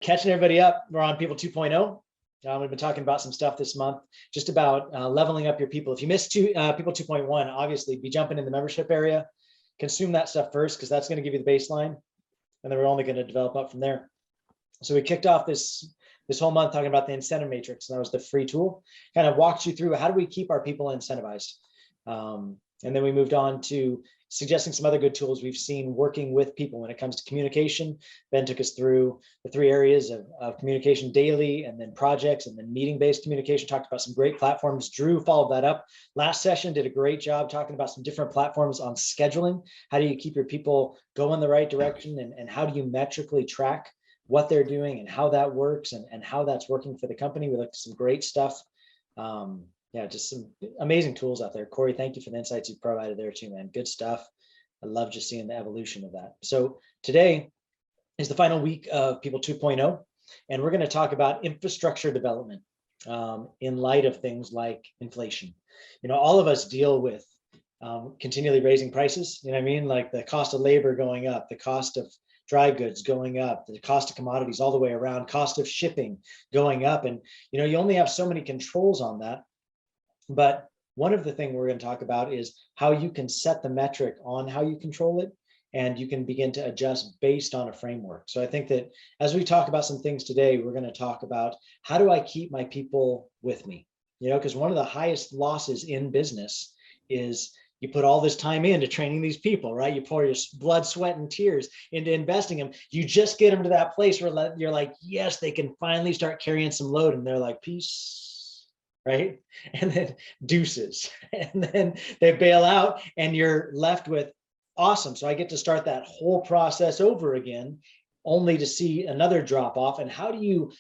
Catching everybody up. We're on People 2.0. We've been talking about some stuff this month, just about leveling up your people. If you missed People 2.1, obviously be jumping in the membership area, consume that stuff first, because that's going to give you the baseline. And then we're only going to develop up from there. So we kicked off this whole month talking about the incentive matrix, and that was the free tool. Kind of walked you through how do we keep our people incentivized. And then we moved on to suggesting some other good tools we've seen working with people when it comes to communication. Ben took us through the three areas of communication daily, and then projects, and then meeting-based communication, talked about some great platforms. Drew followed that up last session, did a great job talking about some different platforms on scheduling. How do you keep your people going the right direction, and how do you metrically track what they're doing and how that works, and how that's working for the company. We looked at some great stuff. Yeah, just some amazing tools out there. Corey, thank you for the insights you've provided there too, man. Good stuff. I love just seeing the evolution of that. So today is the final week of People 2.0, and we're going to talk about infrastructure development in light of things like inflation. You know, all of us deal with continually raising prices. You know what I mean? Like the cost of labor going up, the cost of dry goods going up, the cost of commodities all the way around, cost of shipping going up. And, you know, you only have so many controls on that. But one of the things we're going to talk about is how you can set the metric on how you control it, and you can begin to adjust based on a framework. So I think that as we talk about some things today, we're going to talk about how do I keep my people with me? You know, because one of the highest losses in business is you put all this time into training these people, right? You pour your blood, sweat, and tears into investing them. You just get them to that place where you're like, yes, they can finally start carrying some load, and they're like, peace. Right? And then deuces, and then they bail out, and you're left with awesome. So I get to start that whole process over again, only to see another drop off. And how do you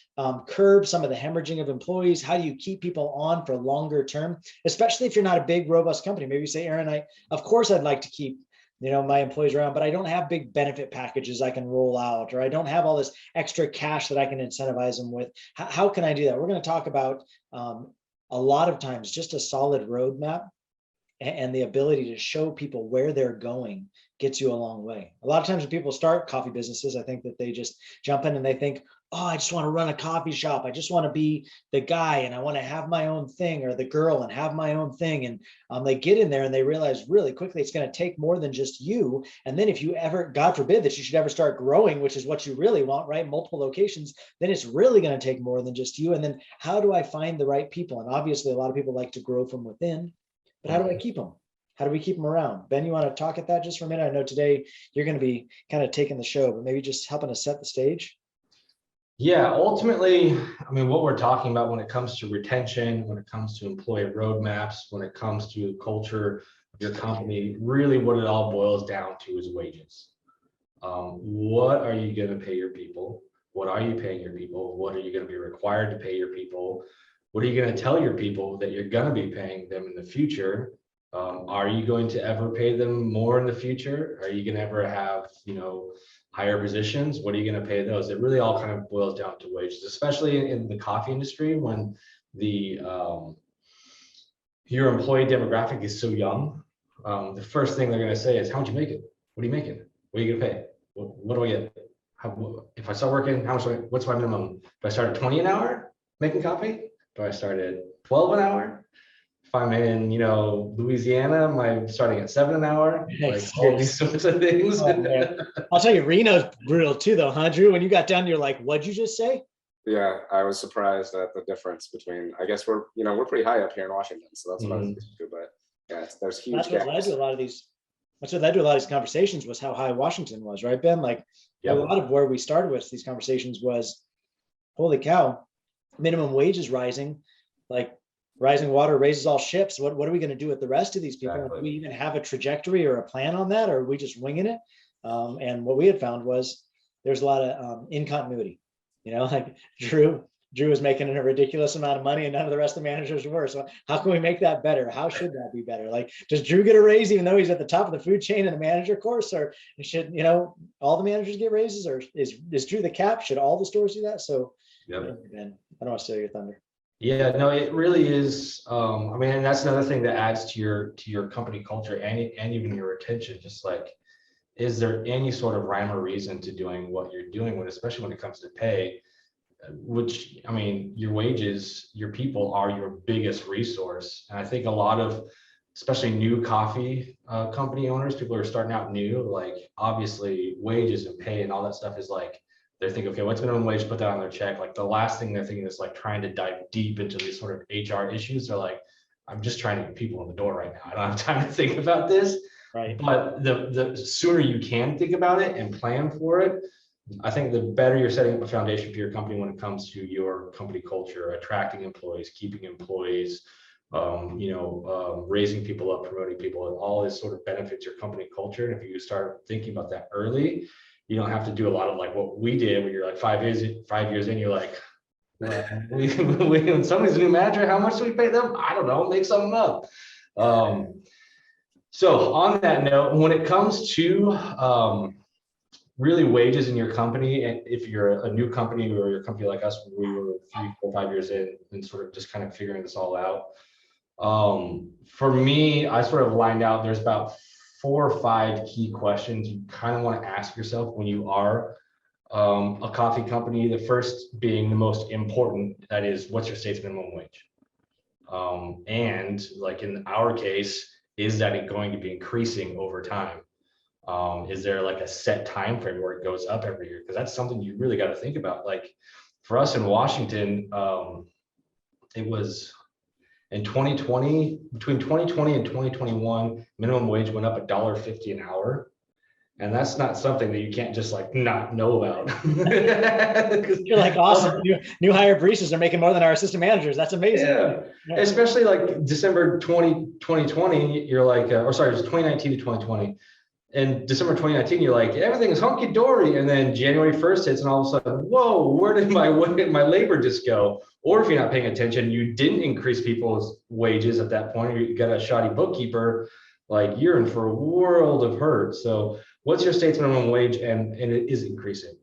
curb some of the hemorrhaging of employees? How do you keep people on for longer term, especially if you're not a big, robust company? Maybe you say, Aaron, of course I'd like to keep, you know, my employees around, but I don't have big benefit packages I can roll out, or I don't have all this extra cash that I can incentivize them with. How can I do that? We're going to talk about a lot of times just a solid roadmap and the ability to show people where they're going gets you a long way. A lot of times when people start coffee businesses, I think that they just jump in and they think, oh, I just want to run a coffee shop. I just want to be the guy, and I want to have my own thing, or the girl and have my own thing. And they get in there and they realize really quickly it's going to take more than just you. And then if you ever, God forbid that you should ever start growing, which is what you really want, right? Multiple locations, then it's really going to take more than just you. And then how do I find the right people? And obviously a lot of people like to grow from within, but how do I keep them? How do we keep them around? Ben, you want to talk at that just for a minute? I know today you're going to be kind of taking the show, but maybe just helping us set the stage. Yeah, ultimately, I mean, what we're talking about when it comes to retention, when it comes to employee roadmaps, when it comes to culture of your company, really what it all boils down to is wages. What are you going to pay your people? What are you paying your people? What are you going to be required to pay your people? What are you going to tell your people that you're going to be paying them in the future? Are you going to ever pay them more in the future? Are you going to ever have, you know, higher positions? What are you going to pay those? It really all kind of boils down to wages, especially in the coffee industry when the your employee demographic is so young. The first thing they're going to say is, how much you making? What are you making? What are you going to pay? What do I get? If I start working, what's my minimum? Do I start at 20 an hour making coffee? Do I start at 12 an hour? If I'm in, you know, Louisiana, I'm starting at 7 an hour, like all these sorts of things. Oh, I'll tell you, Reno's brutal too, though, huh, Drew? When you got down, you're like, what'd you just say? Yeah, I was surprised at the difference between, I guess we're pretty high up here in Washington, so that's what I was used to, but yeah, there's huge gaps. That's what led to a lot of these conversations was how high Washington was, right, Ben? Like a lot of where we started with these conversations was, holy cow, minimum wage is rising, like rising water raises all ships. What are we going to do with the rest of these people? Exactly. Do we even have a trajectory or a plan on that, or are we just winging it? And what we had found was there's a lot of incontinuity. You know, like Drew was making a ridiculous amount of money and none of the rest of the managers were. So how can we make that better? How should that be better? Like, does Drew get a raise even though he's at the top of the food chain in the manager course, or should, you know, all the managers get raises, or is Drew the cap? Should all the stores do that? So, Ben, I don't want to steal your thunder. Yeah, no, it really is. I mean, and that's another thing that adds to your company culture and even your retention. Just like, is there any sort of rhyme or reason to doing what you're doing, especially when it comes to pay? which, I mean, your wages, your people are your biggest resource. And I think a lot of, especially new coffee company owners, people who are starting out new, like obviously wages and pay and all that stuff is like, they're thinking, okay, what's minimum wage? Put that on their check. Like the last thing they're thinking is like trying to dive deep into these sort of HR issues. They're like, I'm just trying to get people in the door right now. I don't have time to think about this. Right. But the sooner you can think about it and plan for it, I think the better you're setting up a foundation for your company when it comes to your company culture, attracting employees, keeping employees, raising people up, promoting people, and all this sort of benefits your company culture. And if you start thinking about that early, you don't have to do a lot of like what we did when you're like 5 years in, you're like, when somebody's a new manager, how much do we pay them? I don't know, make something up. So on that note, when it comes to really wages in your company, and if you're a new company or your company like us, we were 3, 4, 5 years in and sort of just kind of figuring this all out. For me, I sort of lined out, there's about 4 or 5 key questions you kind of want to ask yourself when you are a coffee company. The first being the most important, that is, what's your state's minimum wage? And like in our case, is that going to be increasing over time? Is there like a set time frame where it goes up every year? Because that's something you really got to think about. Like for us in Washington, it was in 2020, between 2020 and 2021, minimum wage went up $1.50 an hour. And that's not something that you can't just like not know about. You're like, awesome. New hire baristas are making more than our assistant managers. That's amazing. Yeah. Yeah. Especially like December 2020, you're like, or sorry, it was 2019 to 2020. In December 2019, you're like, everything is hunky dory. And then January 1st hits and all of a sudden, whoa, where did my labor just go? Or if you're not paying attention, you didn't increase people's wages at that point, you got a shoddy bookkeeper, like you're in for a world of hurt. So what's your state's minimum wage? And it is increasing.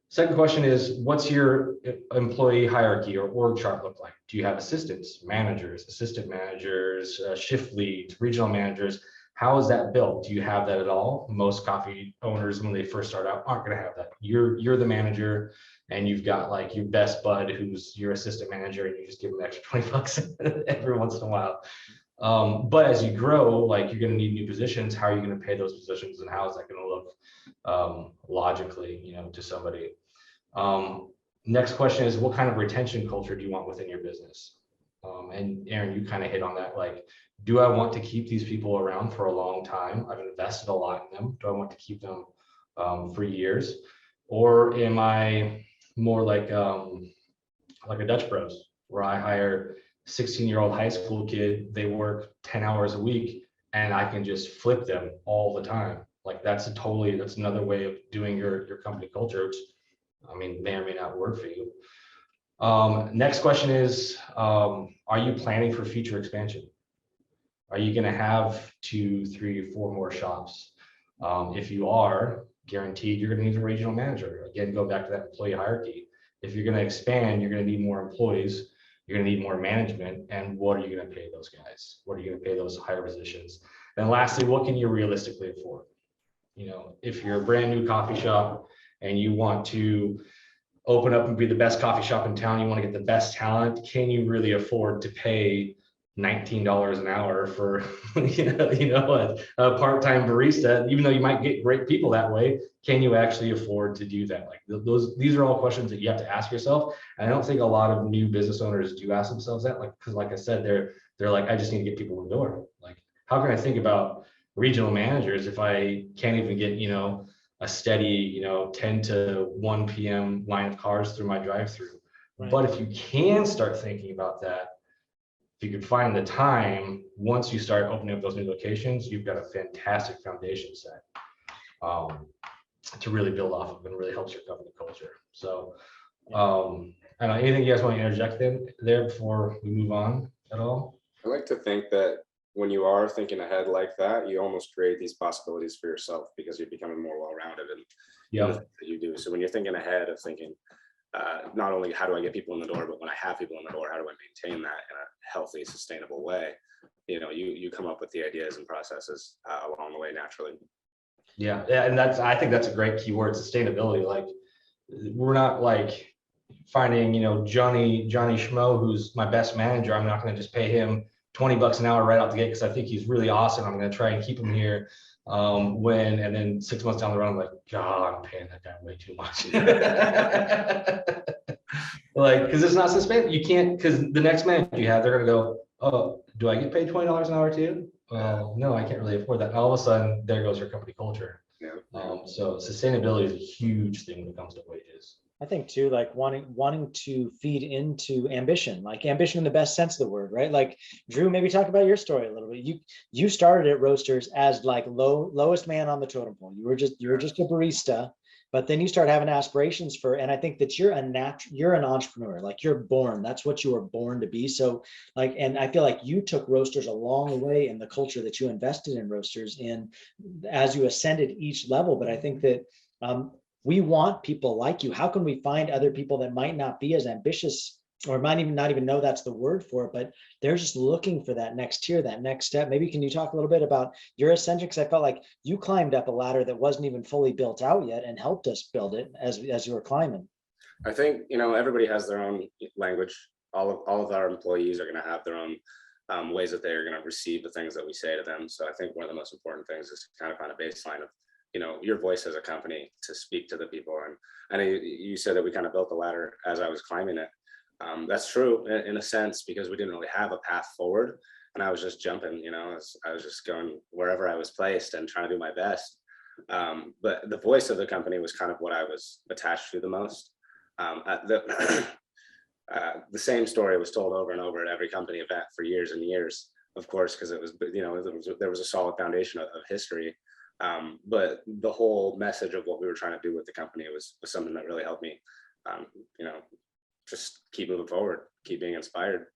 Second question is, what's your employee hierarchy or org chart look like? Do you have assistants, managers, assistant managers, shift leads, regional managers? How is that built? Do you have that at all? Most coffee owners, when they first start out, aren't going to have that. You're the manager, and you've got like your best bud who's your assistant manager, and you just give them extra 20 bucks every once in a while. But as you grow, like you're going to need new positions. How are you going to pay those positions, and how is that going to look logically, to somebody? Next question is, what kind of retention culture do you want within your business? And Aaron, you kind of hit on that. Like, do I want to keep these people around for a long time? I've invested a lot in them. Do I want to keep them for years, or am I more like a Dutch Bros, where I hire 16-year-old high school kid, they work 10 hours a week, and I can just flip them all the time? Like that's another way of doing your company culture, which I mean may or may not work for you. Next question is, are you planning for future expansion? Are you going to have 2, 3, 4 more shops? If you are, guaranteed you're going to need a regional manager. Again, go back to that employee hierarchy. If you're going to expand, you're going to need more employees. You're going to need more management. And what are you going to pay those guys? What are you going to pay those higher positions? And lastly, what can you realistically afford? If you're a brand new coffee shop and you want to open up and be the best coffee shop in town, you want to get the best talent, can you really afford to pay $19 an hour for a part-time barista? Even though you might get great people that way, can you actually afford to do that? Like these are all questions that you have to ask yourself. And I don't think a lot of new business owners do ask themselves that, because like I said, they're like, I just need to get people in the door. Like, how can I think about regional managers if I can't even get a steady 10 to 1 p.m. line of cars through my drive-through? Right. But if you can start thinking about that, if you can find the time, once you start opening up those new locations, you've got a fantastic foundation set to really build off of, and really helps your company culture. So I don't know, anything you guys want to interject in there before we move on at all? I like to think that when you are thinking ahead like that, you almost create these possibilities for yourself, because you're becoming more well-rounded in the things that you do. So when you're thinking ahead of thinking, not only how do I get people in the door, but when I have people in the door, how do I maintain that in a healthy, sustainable way? You come up with the ideas and processes along the way naturally. Yeah, and I think that's a great keyword, sustainability. Like, we're not like finding, Johnny Schmo, who's my best manager. I'm not going to just pay him $20 an hour right out the gate because I think he's really awesome. I'm going to try and keep him here. And then 6 months down the road, I'm like, God, I'm paying that guy way too much. Like, because it's not sustainable. You can't, because the next manager you have, they're going to go, oh, do I get paid $20 an hour too? Well, no, I can't really afford that. And all of a sudden, there goes your company culture. Yeah. So sustainability is a huge thing when it comes to wages. I think too, like wanting to feed into ambition, like ambition in the best sense of the word, right? Like Drew, maybe talk about your story a little bit. You started at Roasters as like lowest man on the totem pole. You were just a barista, but then you start having aspirations for, and I think that you're an entrepreneur, like you're born, that's what you were born to be. So like, and I feel like you took Roasters a long way in the culture that you invested in Roasters in as you ascended each level. But I think that, we want people like you. How can we find other people that might not be as ambitious or might even not even know that's the word for it, but they're just looking for that next tier, that next step? Maybe can you talk a little bit about your ascension? Because I felt like you climbed up a ladder that wasn't even fully built out yet and helped us build it as you were climbing. I think, everybody has their own language. All of our employees are going to have their own ways that they're going to receive the things that we say to them. So I think one of the most important things is to kind of find a baseline of your voice as a company to speak to the people. And you said that we kind of built the ladder as I was climbing it. That's true in a sense, because we didn't really have a path forward, and I was just jumping, I was just going wherever I was placed and trying to do my best. But the voice of the company was kind of what I was attached to the most. The same story was told over and over at every company event for years and years, of course, because it was, there was a solid foundation of history. But the whole message of what we were trying to do with the company was something that really helped me, just keep moving forward, keep being inspired.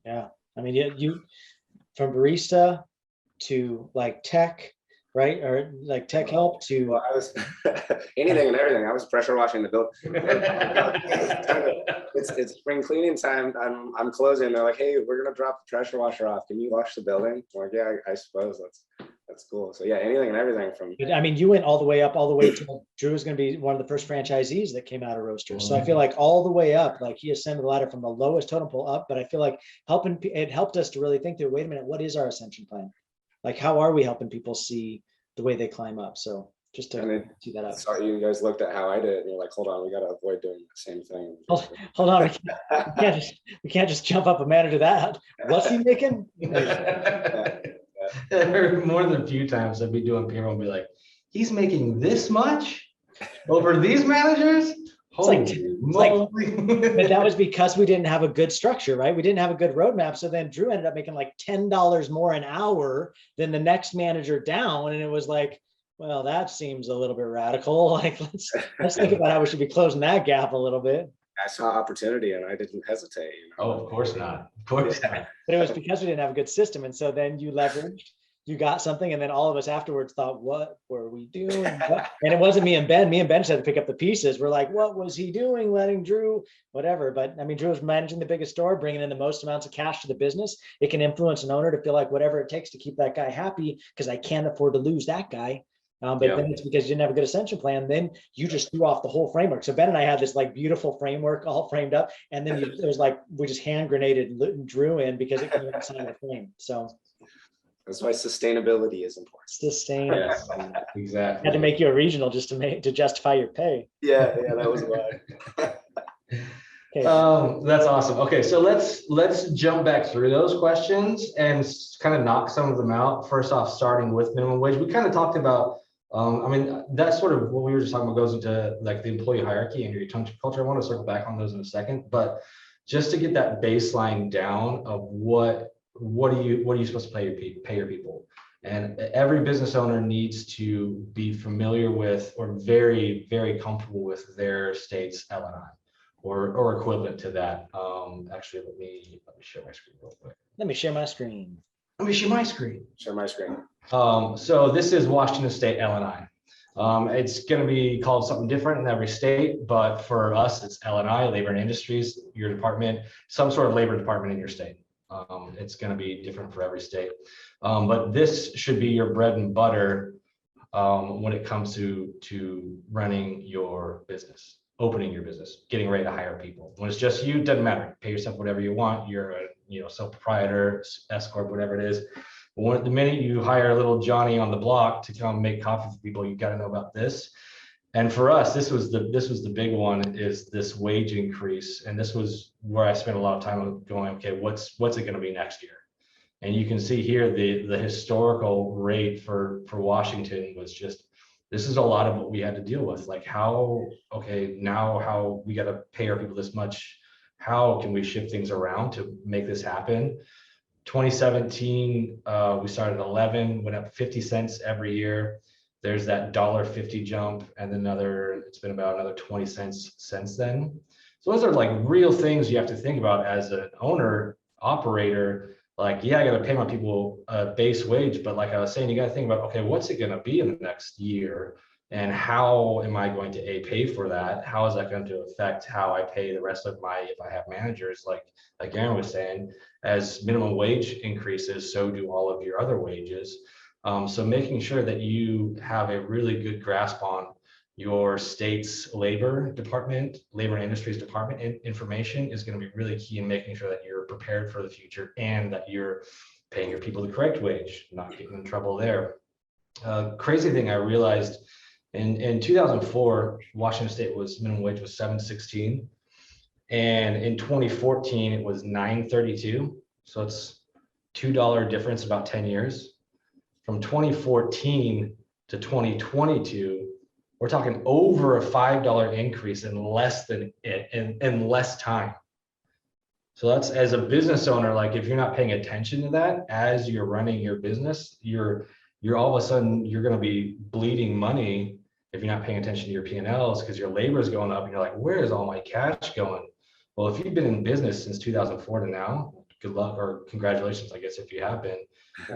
Yeah. I mean, you from barista to like tech, right? Or like tech help to Well, I was anything and everything. I was pressure washing the building. It's spring cleaning time. I'm closing. They're like, hey, we're gonna drop the pressure washer off. Can you wash the building? I'm like, yeah, I suppose that's cool. So yeah, anything and everything from. I mean, you went all the way to Drew is going to be one of the first franchisees that came out of Roasters. So I feel like all the way up, like he ascended the ladder from the lowest totem pole up. But I feel like it helped us to really think through, wait a minute, what is our ascension plan? Like, how are we helping people see the way they climb up? So just to see that up. So you guys looked at how I did it and you're like, hold on, we got to avoid doing the same thing. Hold on, we can't just jump up a manager that. What's he making? More than a few times I'd be doing payroll and be like, he's making this much over these managers? But that was because we didn't have a good structure, right? We didn't have a good roadmap. So then Drew ended up making like $10 more an hour than the next manager down. And it was like, well, that seems a little bit radical. Like, let's think about how we should be closing that gap a little bit. I saw opportunity and I didn't hesitate. Oh, of course not. Of course not. But it was because we didn't have a good system. And so then you leveraged, you got something, and then all of us afterwards thought, what were we doing? And it wasn't me and Ben. Me and Ben just had to pick up the pieces. We're like, what was he doing? Letting Drew, whatever. But I mean, Drew was managing the biggest store, bringing in the most amounts of cash to the business. It can influence an owner to feel like whatever it takes to keep that guy happy, because I can't afford to lose that guy. But then it's because you didn't have a good ascension plan. Then you just threw off the whole framework. So Ben and I had this like beautiful framework all framed up. And then it was like, we just hand grenaded Drew in because it couldn't sign the frame. So that's why sustainability is important. Sustain. Yes, exactly. Had to make you a regional just to justify your pay. Yeah, that was why. Okay. That's awesome. Okay, so let's jump back through those questions and kind of knock some of them out. First off, starting with minimum wage, we kind of talked about. I mean, that's sort of what we were just talking about goes into like the employee hierarchy and your retention culture. I want to circle back on those in a second, but just to get that baseline down of what are you supposed to pay your people? And every business owner needs to be familiar with or very, very comfortable with their state's L&I or equivalent to that. Actually, let me share my screen real quick. Let me share my screen. Let me share my screen. Share my screen. So this is Washington State L&I. It's going to be called something different in every state, but for us, it's L&I, Labor and Industries, your department, some sort of labor department in your state. It's going to be different for every state. But this should be your bread and butter when it comes to running your business. opening your business, getting ready to hire people. When it's just you, it doesn't matter. Pay yourself whatever you want. You're a sole proprietor, S corp, whatever it is. But the minute you hire a little Johnny on the block to come make coffee for people, you got to know about this. And for us, this was the big one, is this wage increase. And this was where I spent a lot of time going, okay, what's it going to be next year? And you can see here the historical rate for Washington was just, this is a lot of what we had to deal with. Like how we got to pay our people this much. How can we shift things around to make this happen? 2017, we started at 11, went up 50 cents every year. There's that $1.50 jump, and it's been about another 20 cents since then. So those are like real things you have to think about as an owner, operator. Like, yeah, I got to pay my people a base wage, but like I was saying, you got to think about, okay, what's it going to be in the next year? And how am I going to pay for that? How is that going to affect how I pay the rest of if I have managers, like Aaron was saying, as minimum wage increases, so do all of your other wages. So making sure that you have a really good grasp on your state's labor and industries department information is going to be really key in making sure that you're prepared for the future and that you're paying your people the correct wage, not getting in trouble there. Crazy thing I realized in 2004, Washington State minimum wage was $7.16. And in 2014, it was $9.32. So it's $2 difference, about 10 years. From 2014 to 2022, we're talking over a $5 increase in less time. So that's, as a business owner, like if you're not paying attention to that as you're running your business, you're all of a sudden you're going to be bleeding money if you're not paying attention to your P&Ls, because your labor is going up and you're like, where is all my cash going? Well, if you've been in business since 2004 to now, good luck, or congratulations, I guess, if you have been.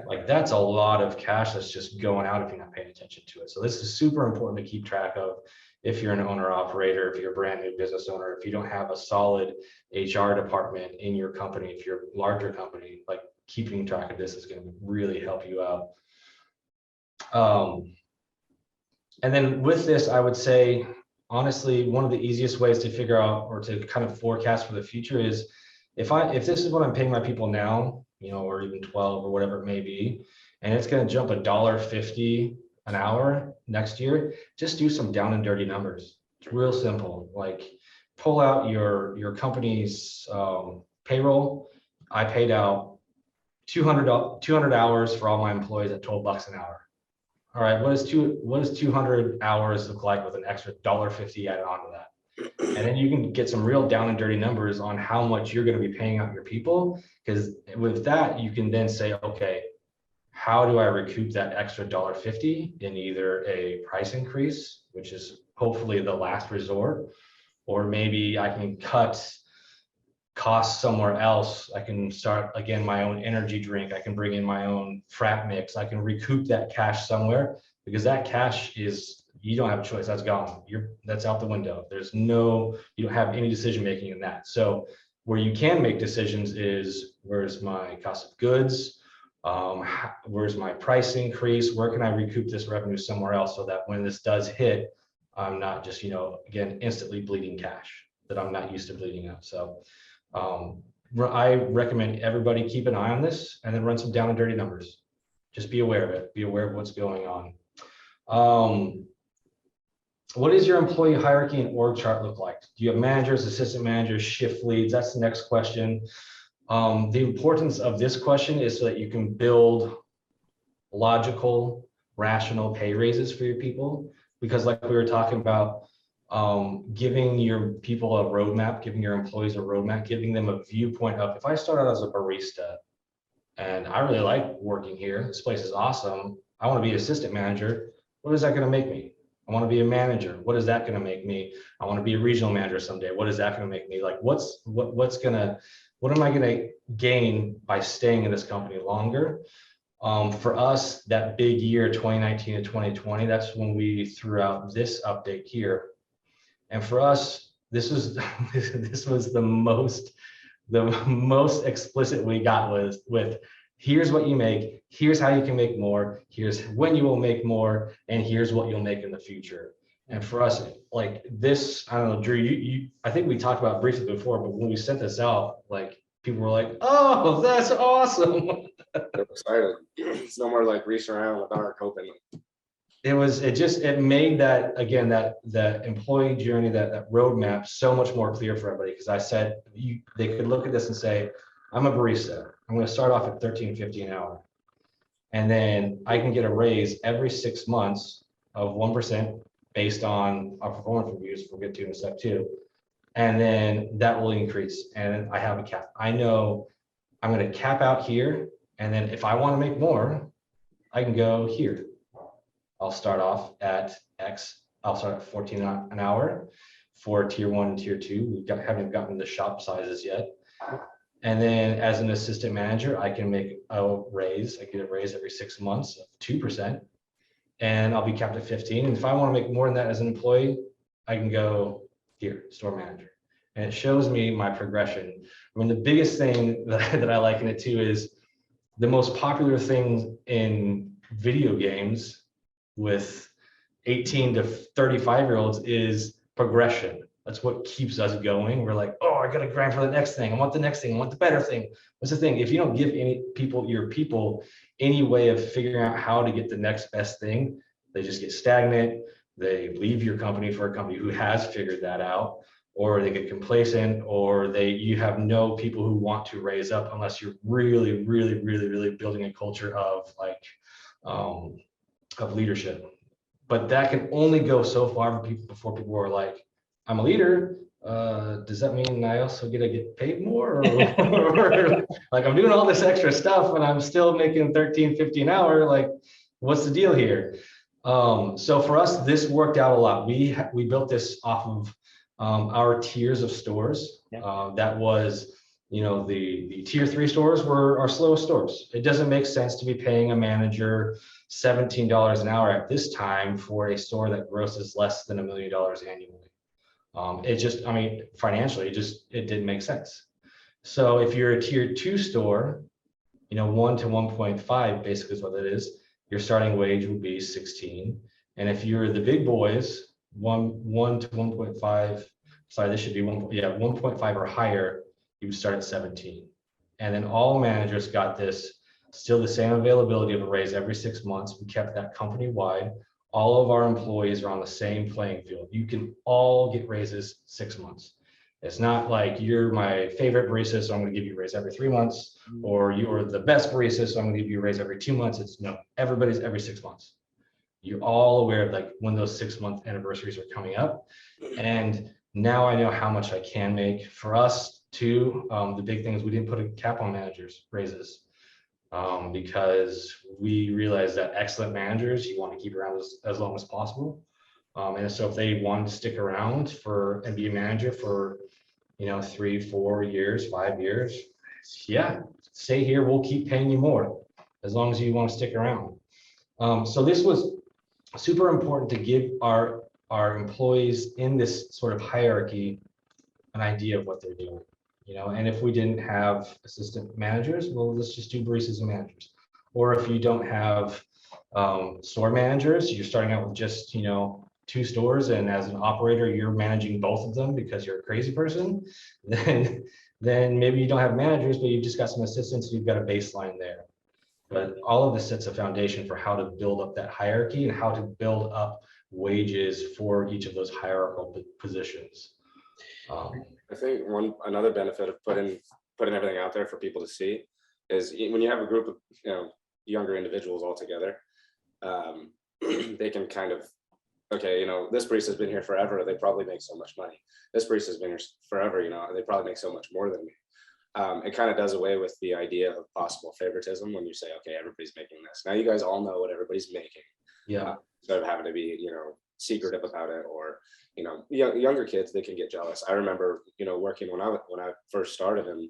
Like, that's a lot of cash that's just going out if you're not paying attention to it. So this is super important to keep track of if you're an owner operator, if you're a brand new business owner, if you don't have a solid HR department in your company, if you're a larger company, like keeping track of this is going to really help you out. And then with this, I would say, honestly, one of the easiest ways to figure out or to kind of forecast for the future is if this is what I'm paying my people now, or even 12 or whatever it may be, and it's going to jump $1.50 an hour next year, just do some down and dirty numbers. It's real simple. Like, pull out your company's payroll. I paid out 200 hours for all my employees at $12 an hour. All right, what does 200 hours look like with an extra $1.50 added onto that? And then you can get some real down and dirty numbers on how much you're going to be paying out your people, because with that you can then say, okay, how do I recoup that extra $1.50 in either a price increase, which is hopefully the last resort, or maybe I can cut costs somewhere else. I can start again my own energy drink. I can bring in my own frat mix. I can recoup that cash somewhere, because that cash is, you don't have a choice. That's gone. That's out the window. You don't have any decision making in that. So where you can make decisions is, where's my cost of goods? Where's my price increase? Where can I recoup this revenue somewhere else, so that when this does hit, I'm not just, again, instantly bleeding cash that I'm not used to bleeding out. So I recommend everybody keep an eye on this and then run some down and dirty numbers. Just be aware of it. Be aware of what's going on. What does your employee hierarchy and org chart look like? Do you have managers, assistant managers, shift leads? That's the next question. The importance of this question is so that you can build logical, rational pay raises for your people. Because like we were talking about, giving your people a roadmap, giving your employees a roadmap, giving them a viewpoint of, if I start out as a barista and I really like working here, this place is awesome, I want to be assistant manager, what is that going to make me? I want to be a manager. What is that going to make me? I want to be a regional manager someday. What is that going to make me? Like, what am I going to gain by staying in this company longer? For us, that big year, 2019 to 2020, that's when we threw out this update here. And for us, this was the most explicit we got with here's what you make, here's how you can make more, here's when you will make more, and here's what you'll make in the future. And for us, like this, I don't know, Drew, I think we talked about it briefly before, but when we sent this out, like people were like, oh, that's awesome. They're excited. It's no more like reaching around in the dark hoping. It made that, again, that employee journey, that roadmap so much more clear for everybody. Because I said they could look at this and say, I'm a barista. I'm going to start off at $13.50 an hour. And then I can get a raise every 6 months of 1% based on our performance reviews. We'll get to in step 2. And then that will increase. And I have a cap. I know I'm going to cap out here. And then if I want to make more, I can go here. I'll start off at X. I'll start at 14 an hour for tier 1 and tier 2. Haven't gotten the shop sizes yet. And then as an assistant manager, I can make a raise. I get a raise every 6 months of 2%. And I'll be capped at 15. And if I want to make more than that as an employee, I can go here, store manager. And it shows me my progression. I mean, the biggest thing that I like in it too is the most popular thing in video games with 18 to 35-year-olds is progression. That's what keeps us going. We're like, oh, I got to grind for the next thing. I want the next thing. I want the better thing. What's the thing? If you don't give your people any way of figuring out how to get the next best thing, they just get stagnant. They leave your company for a company who has figured that out, or they get complacent, or you have no people who want to raise up unless you're really, really, really, really building a culture of of leadership. But that can only go so far for people before people are like, I'm a leader. Does that mean I also get to get paid more? Or like I'm doing all this extra stuff and I'm still making $13.50 an hour. Like, what's the deal here? So for us, this worked out a lot. We built this off of our tiers of stores. That was, the tier 3 stores were our slowest stores. It doesn't make sense to be paying a manager $17 an hour at this time for a store that grosses less than $1 million annually. Financially, it didn't make sense. So if you're a tier 2 store, 1 to 1.5 basically is what it is. Your starting wage would be 16. And if you're the big boys, 1 to 1.5, sorry, this should be 1.5 or higher, you would start at 17. And then all managers got this, still the same availability of a raise every 6 months. We kept that company wide. All of our employees are on the same playing field. You can all get raises 6 months. It's not like you're my favorite barista, so I'm going to give you a raise every 3 months, or you're the best barista, so I'm going to give you a raise every 2 months. It's no, everybody's every 6 months. You're all aware of like when those 6-month anniversaries are coming up. And now I know how much I can make. For us too, the big thing is we didn't put a cap on managers' raises. Because we realize that excellent managers you want to keep around as long as possible. And so if they want to stick around and be a manager for 3, 4 years, 5 years, stay here, we'll keep paying you more as long as you want to stick around. So this was super important to give our employees in this sort of hierarchy an idea of what they're doing. And if we didn't have assistant managers, well, let's just do baristas and managers. Or if you don't have store managers, you're starting out with just, 2 stores, and as an operator, you're managing both of them because you're a crazy person, then maybe you don't have managers, but you've just got some assistants, you've got a baseline there. But all of this sets a foundation for how to build up that hierarchy and how to build up wages for each of those hierarchical positions. I think another benefit of putting everything out there for people to see is when you have a group of younger individuals all together, they can kind of, okay, this barista's been here forever, they probably make so much money. This barista's been here forever, they probably make so much more than me. It kind of does away with the idea of possible favoritism when you say, okay, everybody's making this. Now you guys all know what everybody's making. Instead of having to be, secretive about it, or younger kids, they can get jealous. I remember working when I first started, and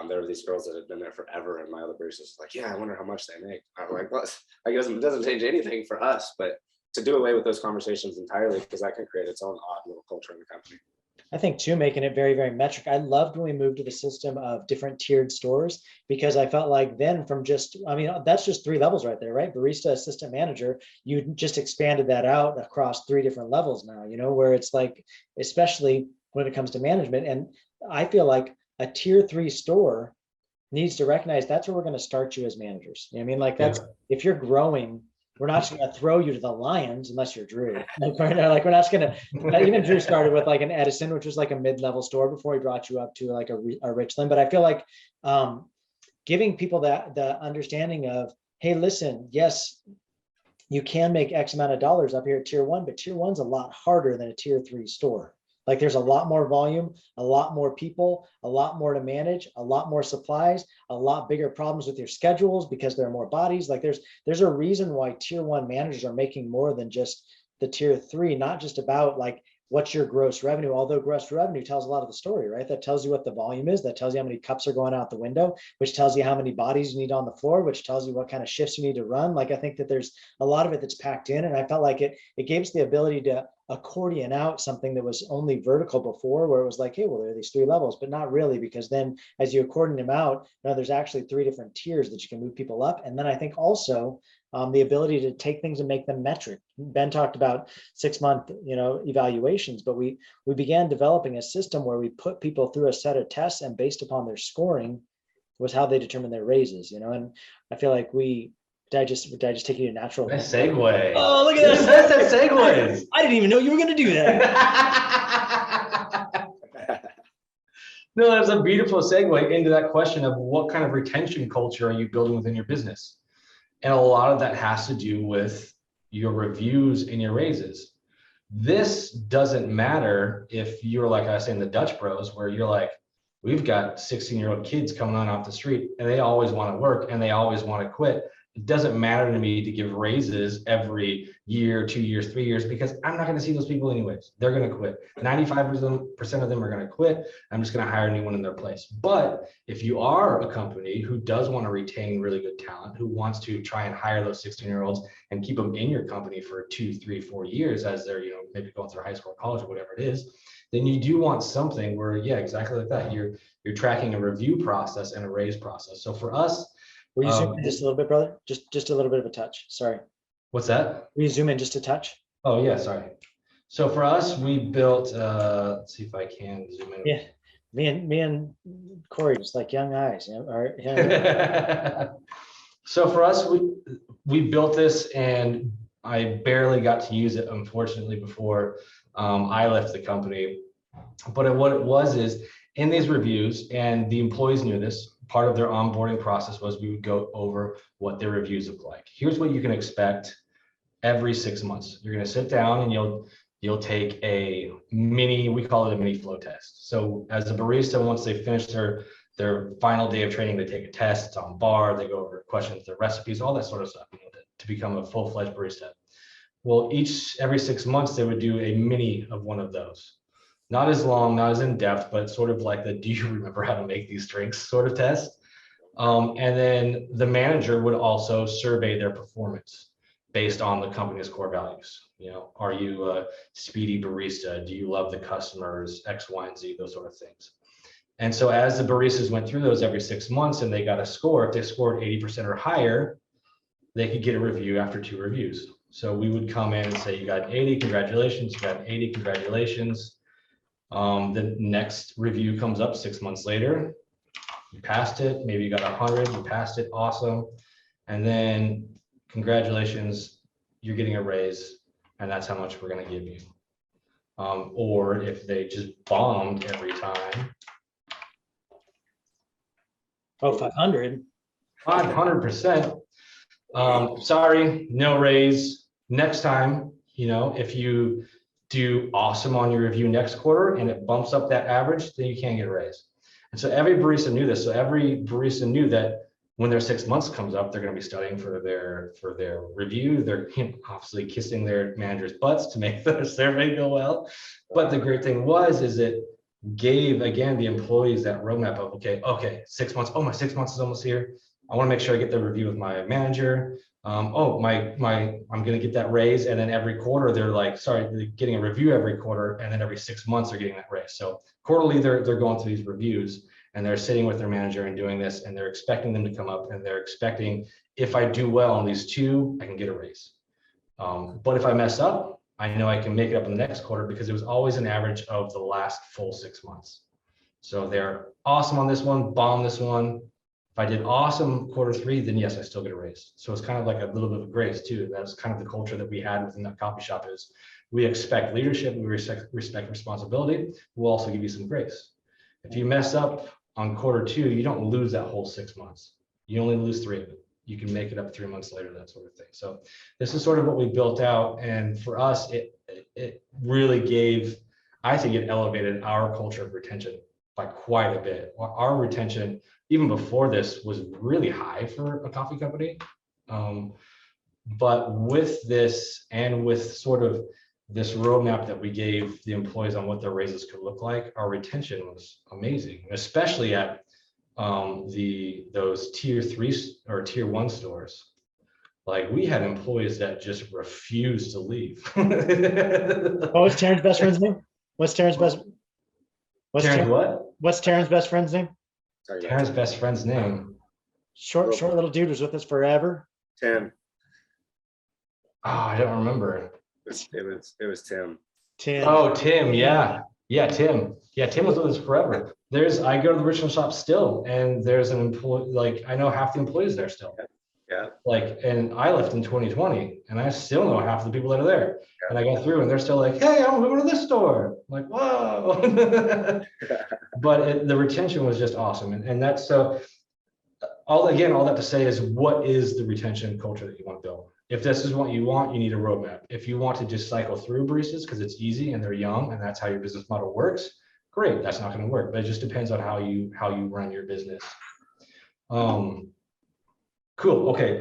there were these girls that had been there forever, and my other baristas was like, yeah, I wonder how much they make. I'm like, well, I guess it doesn't change anything for us, but to do away with those conversations entirely, because that can create its own odd little culture in the company. I think too, making it very, very metric. I loved when we moved to the system of different tiered stores because I felt like then from just, I mean, that's just 3 levels right there, right? Barista, assistant manager, you just expanded that out across 3 different levels now, where it's like, especially when it comes to management. And I feel like a tier 3 store needs to recognize that's where we're going to start you as managers. I mean, like that's, if you're growing, we're not just going to throw you to the lions unless you're Drew. Like we're not just going to, even Drew started with like an Edison, which was like a mid-level store before he brought you up to like a Richland. But I feel like giving people that the understanding of, hey, listen, yes, you can make X amount of dollars up here at tier 1, but tier 1's a lot harder than a tier 3 store. Like there's a lot more volume, a lot more people, a lot more to manage, a lot more supplies, a lot bigger problems with your schedules because there are more bodies. Like there's a reason why tier 1 managers are making more than just the tier 3, not just about like what's your gross revenue, although gross revenue tells a lot of the story, right? That tells you what the volume is, that tells you how many cups are going out the window, which tells you how many bodies you need on the floor, which tells you what kind of shifts you need to run. Like I think that there's a lot of it that's packed in, and I felt like it gave us the ability to accordion out something that was only vertical before, where it was like, hey, well, there are these 3 levels, but not really, because then as you accordion them out, there's actually 3 different tiers that you can move people up. And then I think also the ability to take things and make them metric. Ben talked about 6-month, evaluations, but we began developing a system where we put people through a set of tests, and based upon their scoring was how they determine their raises, and I feel like did I just take you to natural? Nice segue. Oh, look at that. That's segues. I didn't even know you were going to do that. No, that's a beautiful segue into that question of what kind of retention culture are you building within your business? And a lot of that has to do with your reviews and your raises. This doesn't matter if you're like I say in the Dutch Bros, where you're like, we've got 16-year-old kids coming on off the street and they always want to work and they always want to quit. It doesn't matter to me to give raises every year, 2 years, 3 years, because I'm not going to see those people anyways. They're going to quit. 95% of them are going to quit. I'm just going to hire a new one in their place. But if you are a company who does want to retain really good talent, who wants to try and hire those 16-year-olds and keep them in your company for 2, 3, 4 years as they're, maybe going through high school or college or whatever it is, then you do want something where, yeah, exactly like that. You're tracking a review process and a raise process. So for us, will you zoom in just a little bit, brother? Just a little bit of a touch. Sorry. What's that? Will you zoom in just a touch? Oh yeah, sorry. So for us, we built, let's see if I can zoom in. Yeah, me and Corey, just like young eyes. So for us, we built this, and I barely got to use it, unfortunately, before I left the company. But what it was is in these reviews, and the employees knew this, part of their onboarding process was we would go over what their reviews look like. Here's what you can expect every 6 months. You're going to sit down and you'll take a mini, we call it a mini flow test. So as a barista, once they finish their final day of training, they take a test. It's on bar. They go over questions, their recipes, all that sort of stuff, to become a full-fledged barista. Well, every 6 months, they would do a mini of one of those. Not as long, not as in depth, but sort of like the do you remember how to make these drinks sort of test. And then the manager would also survey their performance based on the company's core values. Are you a speedy barista? Do you love the customers? X, Y, and Z, those sort of things. And so as the baristas went through those every 6 months and they got a score, if they scored 80% or higher, they could get a review after 2 reviews. So we would come in and say, you got an 80, congratulations. You got an 80, congratulations. The next review comes up 6 months later. You passed it. Maybe you got 100. You passed it. Awesome. And then congratulations, you're getting a raise, and that's how much we're going to give you. Or if they just bombed every time. Oh, 500. 500%. Sorry, no raise. Next time, if you do awesome on your review next quarter and it bumps up that average, then you can't get a raise. And so every barista knew this. So every barista knew that when their 6 months comes up, they're going to be studying for their review. They're obviously kissing their managers' butts to make their survey go well. But the great thing is it gave, again, the employees that roadmap of, okay, 6 months. Oh, my 6 months is almost here. I want to make sure I get the review with my manager. oh, I'm going to get that raise. And then every quarter they're like, sorry, they're getting a review every quarter. And then every 6 months they're getting that raise. So quarterly they're going through these reviews and they're sitting with their manager and doing this, and they're expecting them to come up, and they're expecting, if I do well on these two, I can get a raise. But if I mess up, I know I can make it up in the next quarter, because it was always an average of the last full 6 months. So they're awesome on this one, bomb this one. If I did awesome quarter 3, then yes, I still get a raise. So it's kind of like a little bit of grace too. That's kind of the culture that we had within that coffee shop. Is we expect leadership, we respect responsibility. We'll also give you some grace. If you mess up on quarter 2, you don't lose that whole 6 months. You only lose 3 of it. You can make it up 3 months later, that sort of thing. So this is sort of what we built out. And for us, it really gave, I think it elevated our culture of retention by quite a bit. Our retention, even before this, was really high for a coffee company. But with this, and with sort of this roadmap that we gave the employees on what their raises could look like, our retention was amazing, especially at those tier 3 or tier 1 stores. Like, we had employees that just refused to leave. What's Taryn's best friend's name? What's Taryn's best? What's Taryn's best friend's name? Taryn's best friend's name. Short little dude was with us forever. Tim. Oh, I don't remember. It was Tim. Tim. Oh, Tim. Yeah. Tim. Yeah, Tim was with us forever. I go to the original shop still, and there's an employee, like, I know half the employees there still. Yeah. Like, and I left in 2020, and I still know half the people that are there. Yeah. And I go through, and they're still like, hey, I'm going to this store. I'm like, whoa. But the retention was just awesome. And that's so, all that to say is, what is the retention culture that you want to build? If this is what you want, you need a roadmap. If you want to just cycle through baristas because it's easy and they're young and that's how your business model works, great. That's not going to work, but it just depends on how you run your business. Cool. Okay,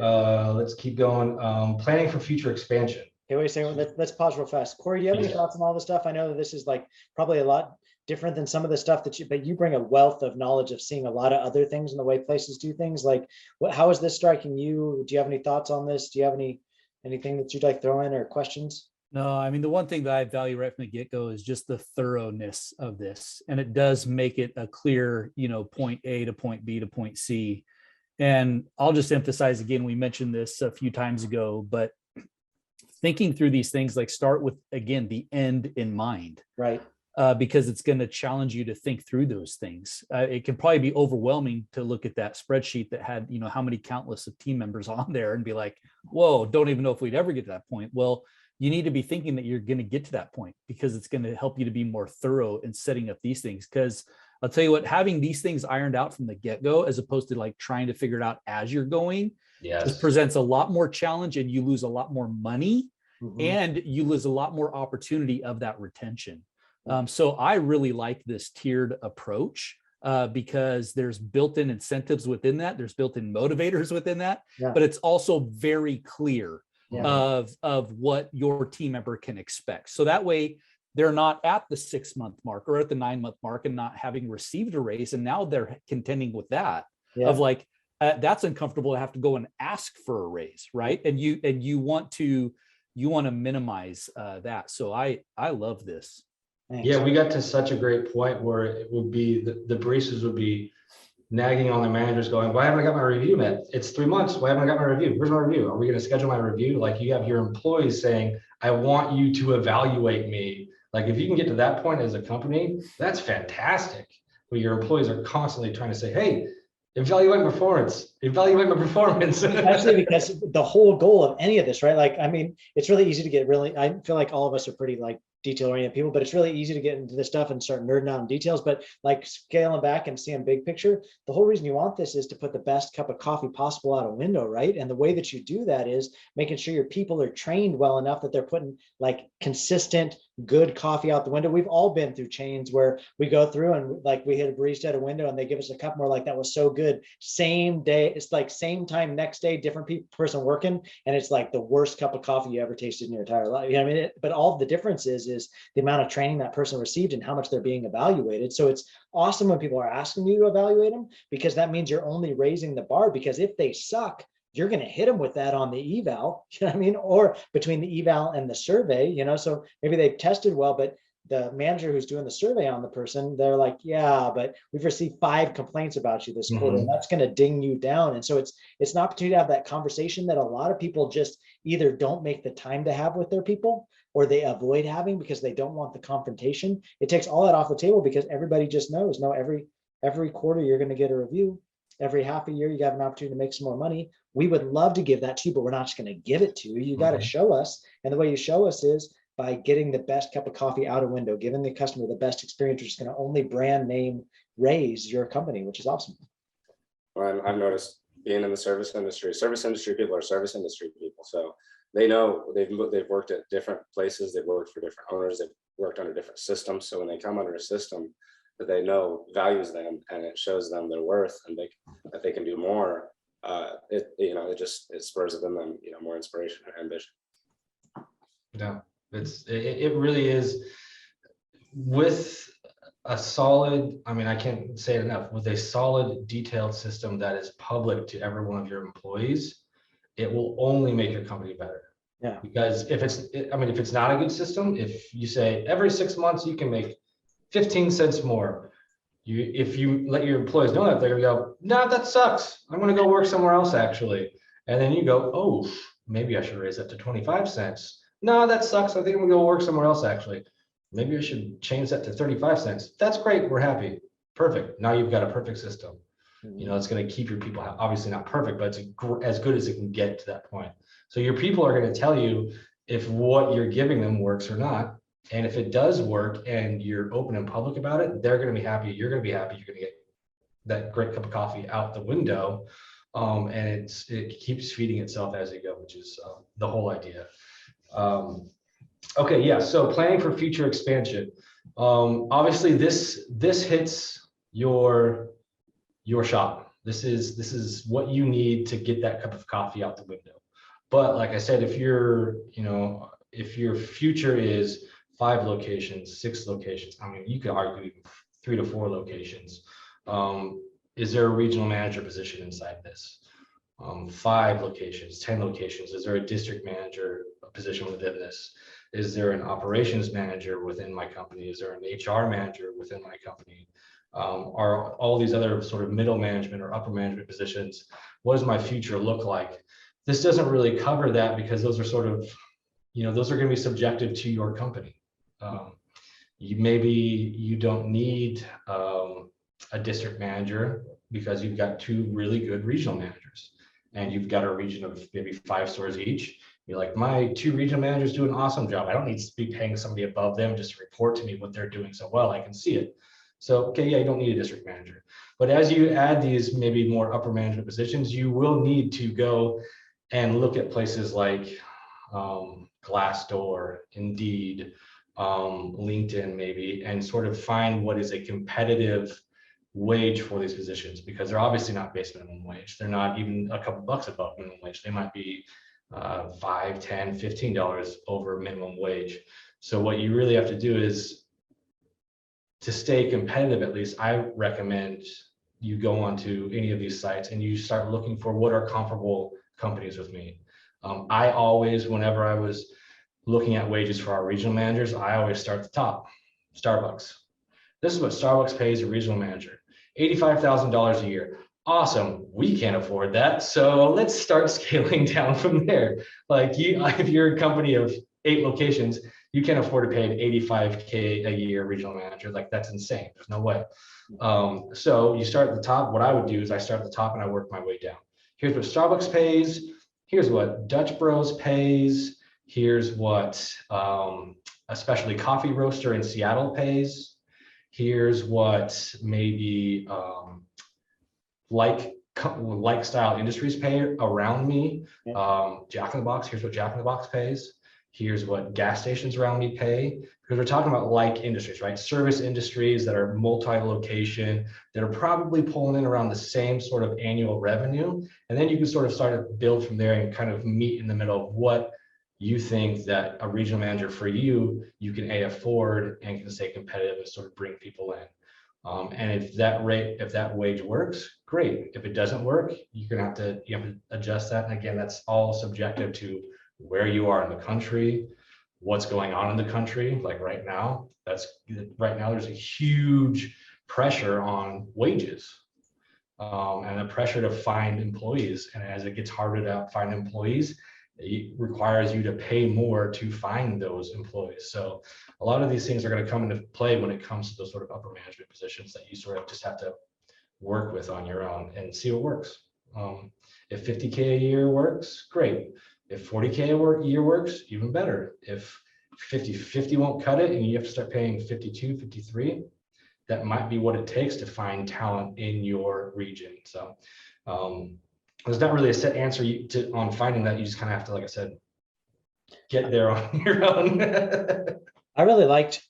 let's keep going. Planning for future expansion. Okay, wait a second. Let's pause real fast. Corey, do you have any thoughts on all this stuff? I know that this is like probably a lot different than some of the stuff but you bring a wealth of knowledge of seeing a lot of other things in the way places do things. Like, how is this striking you? Do you have any thoughts on this? Do you have anything that you'd like to throw in, or questions? No, I mean, the one thing that I value right from the get-go is just the thoroughness of this. And it does make it a clear, point A to point B to point C. And I'll just emphasize again, we mentioned this a few times ago, but thinking through these things, like, start with, again, the end in mind. Right. Because it's going to challenge you to think through those things. It can probably be overwhelming to look at that spreadsheet that had, how many countless of team members on there and be like, whoa, don't even know if we'd ever get to that point. Well, you need to be thinking that you're going to get to that point, because it's going to help you to be more thorough in setting up these things. Because I'll tell you what, having these things ironed out from the get-go, as opposed to like trying to figure it out as you're going, just presents a lot more challenge, and you lose a lot more money, and you lose a lot more opportunity of that retention. So I really like this tiered approach because there's built-in incentives within that. There's built-in motivators within that, but it's also very clear of what your team member can expect. So that way they're not at the 6-month mark or at the 9-month mark and not having received a raise. And now they're contending with that of like, that's uncomfortable to have to go and ask for a raise. Right. And you want to minimize that. So I love this. Thanks. Yeah, we got to such a great point where it would be the baristas would be nagging on the managers going, why haven't I got my review met? It's 3 months. Why haven't I got my review? Where's my review? Are we going to schedule my review? Like, you have your employees saying, I want you to evaluate me. Like, if you can get to that point as a company, that's fantastic. But your employees are constantly trying to say, hey, evaluate my performance. Actually, because the whole goal of any of this, right? Like, I mean, it's really easy to get I feel like all of us are pretty like detail oriented people, but it's really easy to get into this stuff and start nerding out in details. But like, scaling back and seeing big picture, the whole reason you want this is to put the best cup of coffee possible out a window, right? And the way that you do that is making sure your people are trained well enough that they're putting like consistent, good coffee out the window. We've all been through chains where we go through and like we hit a barista at a window and they give us a cup more like, that was so good. Same day, it's like same time next day, different person working, and it's like the worst cup of coffee you ever tasted in your entire life. You know what I mean? But all the difference is the amount of training that person received and how much they're being evaluated. So it's awesome when people are asking you to evaluate them, because that means you're only raising the bar, because if they suck, you're going to hit them with that on the eval, you know what I mean? Or between the eval and the survey, you know, so maybe they've tested well, but the manager who's doing the survey on the person, they're like, yeah, but we've received 5 complaints about you this quarter, and that's going to ding you down. And so it's an opportunity to have that conversation that a lot of people just either don't make the time to have with their people, or they avoid having because they don't want the confrontation. It takes all that off the table because everybody just knows, no, every quarter you're going to get a review. Every half a year you have an opportunity to make some more money. We would love to give that to you, but we're not just going to give it to you. You got to show us. And the way you show us is by getting the best cup of coffee out a window, giving the customer the best experience, which is going to only brand name raise your company, which is awesome. Well, I've noticed being in the service industry people are service industry people. So they know they've worked at different places. They've worked for different owners. They've worked under different systems. So when they come under a system that they know values them and it shows them their worth and that they can do more, it spurs them, more inspiration and ambition. Yeah, it really is. With a solid, I mean, I can't say it enough, with a solid detailed system that is public to every one of your employees, it will only make your company better. Yeah. Because if it's not a good system, if you say every 6 months you can make 15 cents more, if you let your employees know that, they're gonna go, no, that sucks, I'm gonna go work somewhere else actually. And then you go, oh, maybe I should raise that to 25 cents. No, that sucks, I think I'm gonna go work somewhere else actually. Maybe I should change that to 35 cents. That's great, we're happy. Perfect. Now you've got a perfect system. It's going to keep your people, obviously not perfect, but it's as good as it can get to that point. So your people are going to tell you if what you're giving them works or not. And if it does work and you're open and public about it, they're going to be happy. You're going to be happy. You're going to get that great cup of coffee out the window. And it keeps feeding itself as you go, which is the whole idea. Okay, yeah. So planning for future expansion. Obviously, this hits your shop. This is what you need to get that cup of coffee out the window. But like I said, if your future is 5 locations, 6 locations, I mean, you could argue even 3 to 4 locations. Is there a regional manager position inside this? 5 locations, 10 locations. Is there a district manager position within this? Is there an operations manager within my company? Is there an HR manager within my company? Are all these other sort of middle management or upper management positions? What does my future look like? This doesn't really cover that because those are sort of, those are going to be subjective to your company. Maybe you don't need a district manager because you've got 2 really good regional managers and you've got a region of maybe 5 stores each. You're like, my 2 regional managers do an awesome job. I don't need to be paying somebody above them just to report to me what they're doing so well. I can see it. So, okay, yeah, you don't need a district manager. But as you add these maybe more upper management positions, you will need to go and look at places like Glassdoor, Indeed, LinkedIn maybe, and sort of find what is a competitive wage for these positions, because they're obviously not base minimum wage. They're not even a couple bucks above minimum wage. They might be $5, $10, $15 over minimum wage. So what you really have to do is, to stay competitive, at least I recommend you go onto any of these sites and you start looking for what are comparable companies with me. I always, whenever I was looking at wages for our regional managers, I always start at the top. Starbucks. This is what Starbucks pays a regional manager, $85,000 a year. Awesome, we can't afford that, so let's start scaling down from there. Like, if you're a company of 8 locations, you can't afford to pay an $85K a year regional manager. Like, that's insane. There's no way. So you start at the top. What I would do is I start at the top and I work my way down. Here's what Starbucks pays. Here's what Dutch Bros pays. Here's what a specialty coffee roaster in Seattle pays. Here's what maybe like style industries pay around me. Jack in the Box, here's what Jack in the Box pays. Here's what gas stations around me pay, because we're talking about like industries, right? Service industries that are multi-location, that are probably pulling in around the same sort of annual revenue. And then you can sort of start to build from there and kind of meet in the middle of what you think that a regional manager for you can afford and can stay competitive and sort of bring people in. And if that wage works, great. If it doesn't work, you have to adjust that. And again, that's all subjective to where you are in the country, what's going on in the country. Like right now, there's a huge pressure on wages, and a pressure to find employees. And as it gets harder to find employees, it requires you to pay more to find those employees. So a lot of these things are going to come into play when it comes to those sort of upper management positions that you sort of just have to work with on your own and see what works. If 50K a year works, great. If 40K a year works, even better. If 50 won't cut it and you have to start paying 52, 53, that might be what it takes to find talent in your region. So there's not really a set answer on finding that. You just kind of have to, like I said, get there on your own. I really liked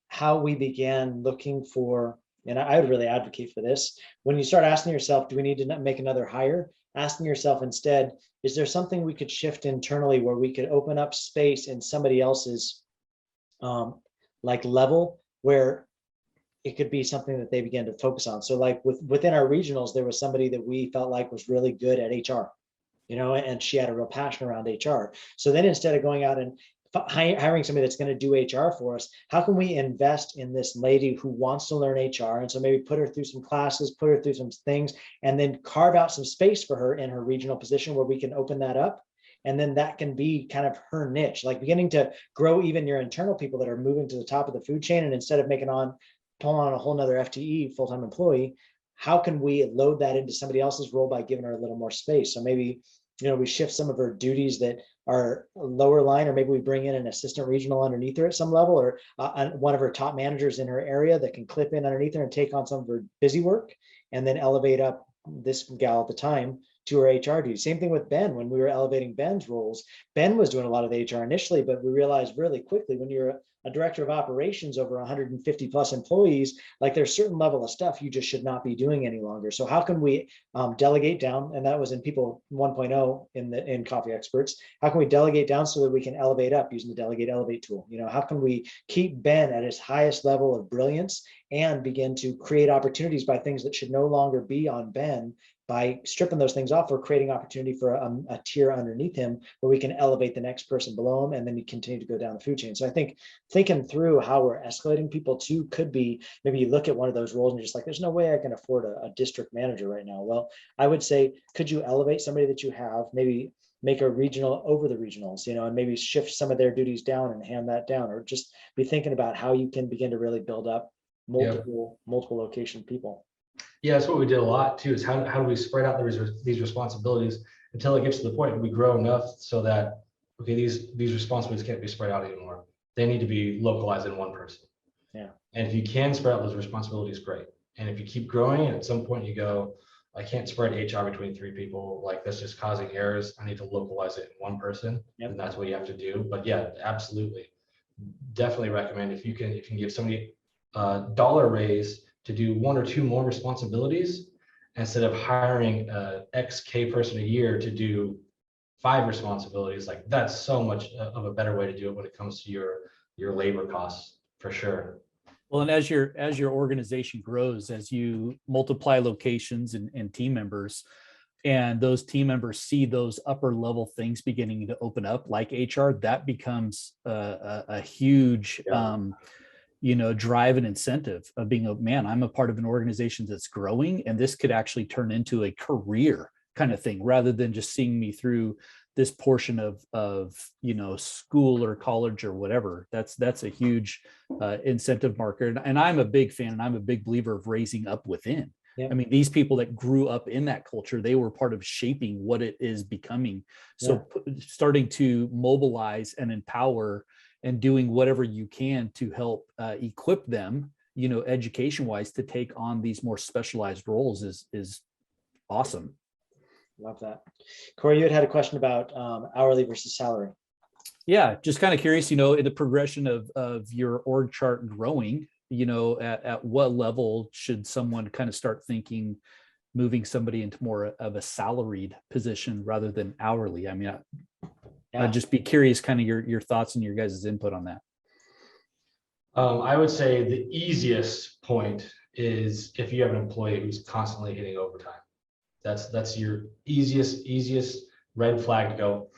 how we began looking for, and I would really advocate for this. When you start asking yourself, do we need to make another hire? Asking yourself instead, is there something we could shift internally where we could open up space in somebody else's like level, where it could be something that they began to focus on. So like within our regionals, there was somebody that we felt like was really good at HR, and she had a real passion around HR. So then instead of going out and hiring somebody that's going to do HR for us, how can we invest in this lady who wants to learn HR? And so maybe put her through some classes, put her through some things, and then carve out some space for her in her regional position where we can open that up. And then that can be kind of her niche, like beginning to grow even your internal people that are moving to the top of the food chain. And instead of pulling on a whole nother FTE, full-time employee, how can we load that into somebody else's role by giving her a little more space? So maybe, we shift some of her duties that are lower line, or maybe we bring in an assistant regional underneath her at some level, or one of her top managers in her area that can clip in underneath her and take on some of her busy work, and then elevate up this gal at the time to her HR duties. Same thing with Ben. When we were elevating Ben's roles, Ben was doing a lot of the HR initially, but we realized really quickly when you're a director of operations over 150 plus employees, like there's certain level of stuff you just should not be doing any longer. So how can we delegate down? And that was in People 1.0 in Coffee Experts. How can we delegate down so that we can elevate up using the Delegate Elevate tool? How can we keep Ben at his highest level of brilliance and begin to create opportunities by things that should no longer be on Ben? By stripping those things off, we're creating opportunity for a tier underneath him where we can elevate the next person below him, and then you continue to go down the food chain. So I think thinking through how we're escalating people too could be, maybe you look at one of those roles and you're just like, there's no way I can afford a district manager right now. Well, I would say, could you elevate somebody that you have, maybe make a regional over the regionals, and maybe shift some of their duties down and hand that down, or just be thinking about how you can begin to really build up multiple location people. Yeah, that's what we did a lot too, is how do we spread out these responsibilities until it gets to the point where we grow enough so that, okay, these responsibilities can't be spread out anymore. They need to be localized in one person. Yeah. And if you can spread out those responsibilities, great. And if you keep growing and at some point you go, I can't spread HR between 3 people, like that's just causing errors. I need to localize it in one person. Yep. And that's what you have to do. But yeah, absolutely. Definitely recommend if you can give somebody a dollar raise to do 1 or 2 more responsibilities instead of hiring a XK person a year to do 5 responsibilities. Like that's so much of a better way to do it when it comes to your labor costs, for sure. Well, and as your organization grows, as you multiply locations and team members, and those team members see those upper level things beginning to open up, like HR, that becomes a huge drive and incentive of being I'm a part of an organization that's growing, and this could actually turn into a career kind of thing, rather than just seeing me through this portion of school or college or whatever. That's a huge incentive marker. And I'm a big fan, and I'm a big believer of raising up within. Yeah. I mean, these people that grew up in that culture, they were part of shaping what it is becoming. So starting to mobilize and empower and doing whatever you can to help equip them, education wise, to take on these more specialized roles is awesome. Love that. Corey, you had a question about hourly versus salary. Yeah, just kind of curious, in the progression of your org chart growing, at what level should someone kind of start thinking moving somebody into more of a salaried position rather than hourly? I mean, I'd just be curious kind of your thoughts and your guys' input on that. I would say the easiest point is if you have an employee who's constantly hitting overtime. That's your easiest red flag to go,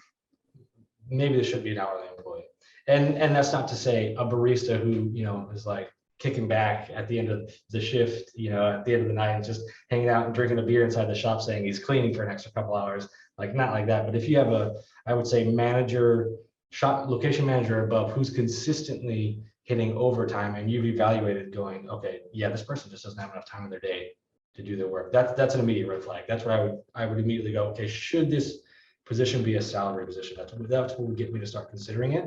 maybe this should be an hourly employee. And that's not to say a barista who, you know, is like kicking back at the end of the shift, you know, at the end of the night and just hanging out and drinking a beer inside the shop saying he's cleaning for an extra couple hours, like not like that. But if you have a, I would say manager, shop location manager above who's consistently hitting overtime and you've evaluated going, okay, yeah, this person just doesn't have enough time in their day to do their work. That's an immediate red flag. That's where I would immediately go, okay, should this position be a salary position? That's what would get me to start considering it.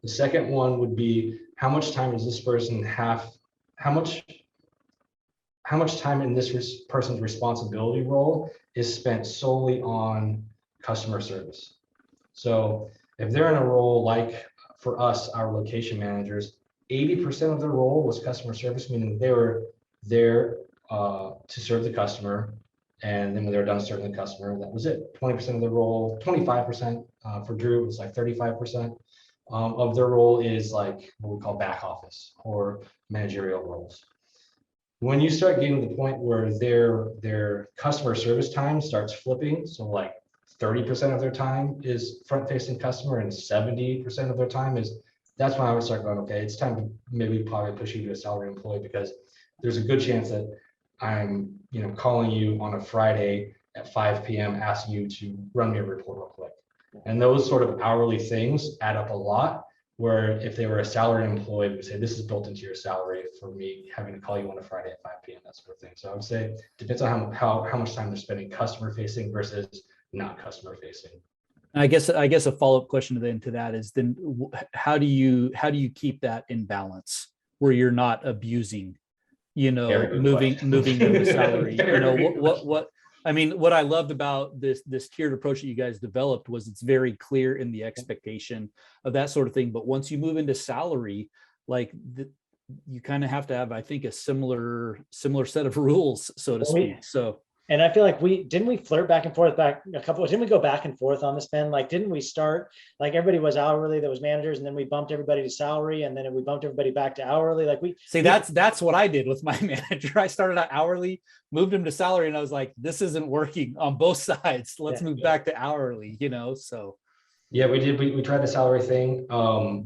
The second one would be how much time does this person have? How much time in this person's responsibility role is spent solely on customer service? So if they're in a role like for us, our location managers, 80% of their role was customer service, meaning they were there to serve the customer. And then when they were done serving the customer, that was it. 20% of the role, 25% for Drew, it was like 35% of their role is like what we call back office or managerial roles. When you start getting to the point where their customer service time starts flipping, so like 30% of their time is front-facing customer and 70% of their time is, that's when I would start going, okay, it's time to maybe probably push you to a salary employee, because there's a good chance that I'm, you know, calling you on a Friday at 5 p.m. asking you to run me a report real quick. And those sort of hourly things add up a lot, where if they were a salary employee, we would say this is built into your salary for me having to call you on a Friday at 5 p.m., that sort of thing. So I would say depends on how much time they're spending customer facing versus not customer facing. I guess a follow-up question then to that is then how do you keep that in balance where you're not abusing, you know, moving them to salary? You know, what I mean, what I loved about this tiered approach that you guys developed was it's very clear in the expectation of that sort of thing. But once you move into salary, like you kind of have to have, I think, a similar set of rules, so to speak. So. And I feel like didn't we flirt back and forth didn't we go back and forth on this, Ben? Like, didn't we start, like everybody was hourly, that was managers, and then we bumped everybody to salary, and then we bumped everybody back to hourly. Like that's what I did with my manager. I started out hourly, moved him to salary, and I was like, this isn't working on both sides. Let's move back to hourly, you know, so. Yeah, we did. We tried the salary thing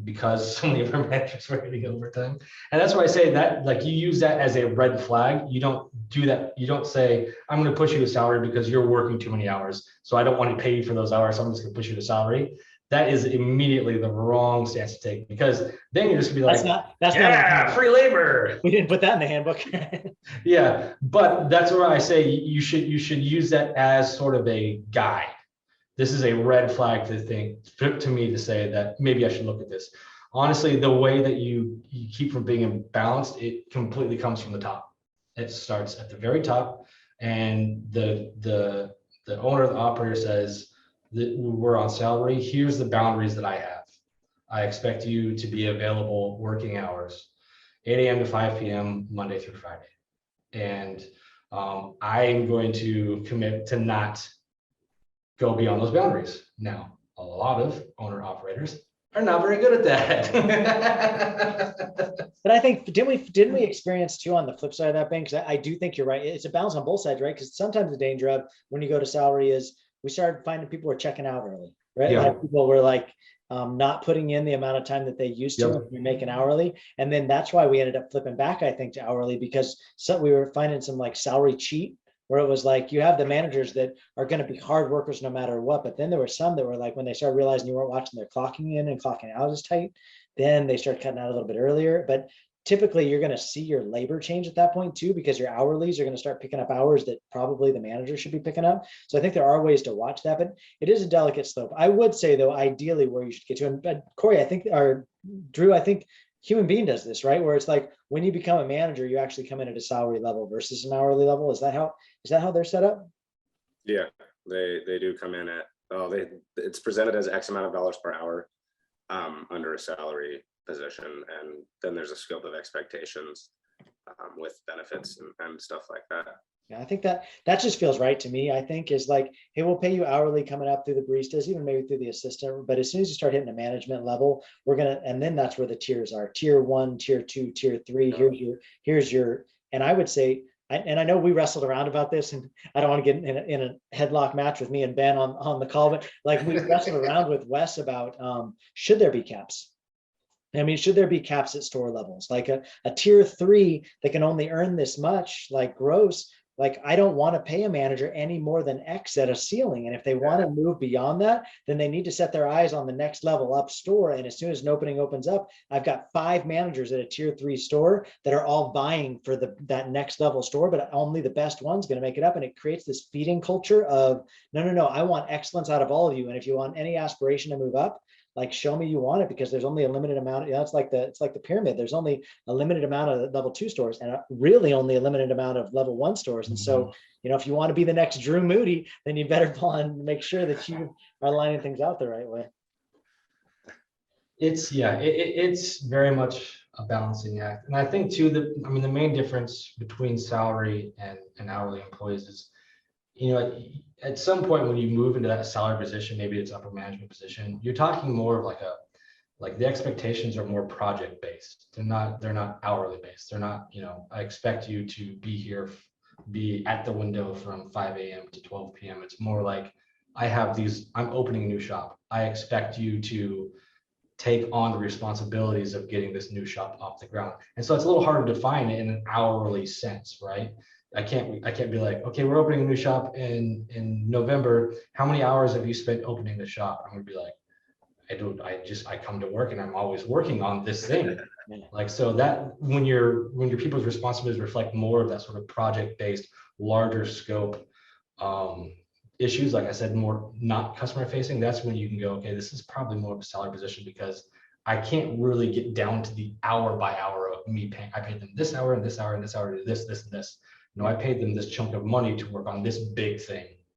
because so many of our managers were hitting overtime. And that's why I say that, like, you use that as a red flag. You don't do that. You don't say, I'm going to push you to salary because you're working too many hours. So I don't want to pay you for those hours. So I'm just going to push you to salary. That is immediately the wrong stance to take, because then you're just going to be like, that's not free labor. We didn't put that in the handbook. Yeah, but that's where I say you should use that as sort of a guide. This is a red flag to me to say that maybe I should look at this. Honestly, the way that you keep from being imbalanced, it completely comes from the top. It starts at the very top, and the owner, the operator says that we're on salary. Here's the boundaries that I have. I expect you to be available working hours, 8 a.m. to 5 p.m. Monday through Friday. And I'm going to commit to not go beyond those boundaries. Now, a lot of owner operators are not very good at that. But I think, didn't we experience too on the flip side of that, Ben? Because I do think you're right. It's a balance on both sides, right? Because sometimes the danger of when you go to salary is we started finding people were checking out early, right? Yeah. Like people were like not putting in the amount of time that they used to. Yep. We make an hourly, and then that's why we ended up flipping back, I think, to hourly, because we were finding some like salary cheat, where it was like you have the managers that are going to be hard workers no matter what. But then there were some that were like, when they started realizing you weren't watching their clocking in and clocking out as tight, then they start cutting out a little bit earlier. But typically you're going to see your labor change at that point too, because your hourlies are going to start picking up hours that probably the manager should be picking up. So I think there are ways to watch that, but it is a delicate slope. I would say though, ideally where you should get to, and Corey, I think, or Drew, I think human being does this, right? Where it's like when you become a manager, you actually come in at a salary level versus an hourly level. Is that how they're set up? Yeah, they do come in at, it's presented as X amount of dollars per hour under a salary position, and then there's a scope of expectations with benefits and stuff like that. Yeah, I think that just feels right to me. I think is like, hey, we'll pay you hourly coming up through the baristas, even maybe through the assistant. But as soon as you start hitting the management level, we're gonna, and then that's where the tiers are: tier 1, tier 2, tier 3. Here's your, and I would say, and I know we wrestled around about this, and I don't want to get in a headlock match with me and Ben on the call, but like we wrestled around with Wes about should there be caps? I mean, should there be caps at store levels? Like a tier 3 that can only earn this much, like gross, like I don't want to pay a manager any more than X at a ceiling. And if they want to move beyond that, then they need to set their eyes on the next level up store. And as soon as an opening opens up, I've got 5 managers at a tier 3 store that are all vying for that next level store, but only the best one's going to make it up. And it creates this feeding culture of no, I want excellence out of all of you. And if you want any aspiration to move up, like show me you want it, because there's only a limited amount. It's like the pyramid. There's only a limited amount of level 2 stores, and really only a limited amount of level 1 stores. And so, if you want to be the next Drew Moody, then you better plan, make sure that you are lining things out the right way. It's very much a balancing act. And I think too, the main difference between salary and hourly employees is, at some point when you move into that salary position, maybe it's upper management position, you're talking more of like the expectations are more project based. They're not hourly based. They're not, I expect you to be here, be at the window from 5 a.m. to 12 p.m. It's more like I'm opening a new shop. I expect you to take on the responsibilities of getting this new shop off the ground. And so it's a little hard to define it in an hourly sense, right? I can't be like, okay, we're opening a new shop in November. How many hours have you spent opening the shop? I'm gonna be like, I come to work and I'm always working on this thing. Like, so that when your people's responsibilities reflect more of that sort of project-based, larger scope issues, like I said, more not customer facing, that's when you can go, okay, this is probably more of a salary position, because I can't really get down to the hour by hour of me paying. I paid them this hour and this hour and this hour to this, and this. I paid them this chunk of money to work on this big thing.